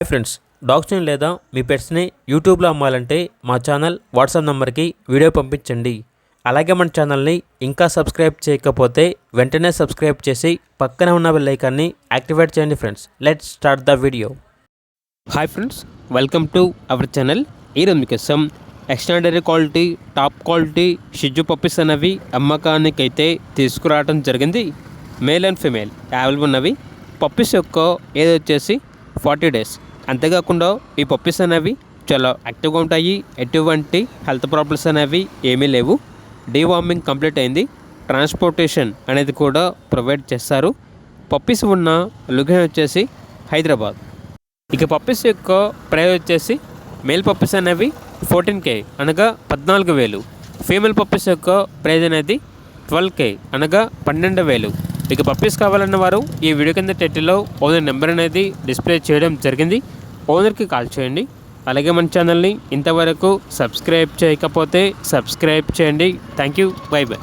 Hi friends, డాగ్స్ని లేదా మీ పెట్స్ని యూట్యూబ్లో అమ్మాలంటే మా ఛానల్ వాట్సాప్ నెంబర్కి వీడియో పంపించండి. అలాగే మన ఛానల్ని ఇంకా సబ్స్క్రైబ్ చేయకపోతే వెంటనే సబ్స్క్రైబ్ చేసి పక్కనే ఉన్న బెల్ ఐకాన్ని యాక్టివేట్ చేయండి. Friends, let's start the video. Hi friends, welcome to our channel. ఈరోజు మీకోసం ఎక్స్ట్రాడనరీ క్వాలిటీ, టాప్ క్వాలిటీ షిజు పప్పీస్ అనేవి అమ్మకానికైతే తీసుకురావడం జరిగింది. మేల్ అండ్ ఫీమేల్ అవైలబుల్ ఉన్నవి. పప్పీస్ యొక్క ఏజ్ వచ్చేసి 40 days. అంతేకాకుండా ఈ పప్పీస్ అనేవి చాలా యాక్టివ్గా ఉంటాయి. ఎటువంటి హెల్త్ ప్రాబ్లమ్స్ అనేవి ఏమీ లేవు. డీవార్మింగ్ కంప్లీట్ అయింది. ట్రాన్స్పోర్టేషన్ అనేది కూడా ప్రొవైడ్ చేస్తారు. పప్పీస్ ఉన్న లొకేషన్ వచ్చేసి హైదరాబాద్. ఇక పప్పీస్ యొక్క ప్రైస్ వచ్చేసి మేల్ పప్పీస్ అనేవి 14K అనగా 14,000. ఫీమేల్ పప్పీస్ యొక్క ప్రైజ్ అనేది 12K అనగా 12,000. ఇక పప్పీస్ కావాలన్న వారు ఈ వీడియో కింద టైటిల్లో ఓనర్ నెంబర్ అనేది డిస్ప్లే చేయడం జరిగింది. ఓనర్కి కాల్ చేయండి. అలాగే మన ఛానల్ని ఇంతవరకు సబ్స్క్రైబ్ చేయకపోతే సబ్స్క్రైబ్ చేయండి. Thank you. By by.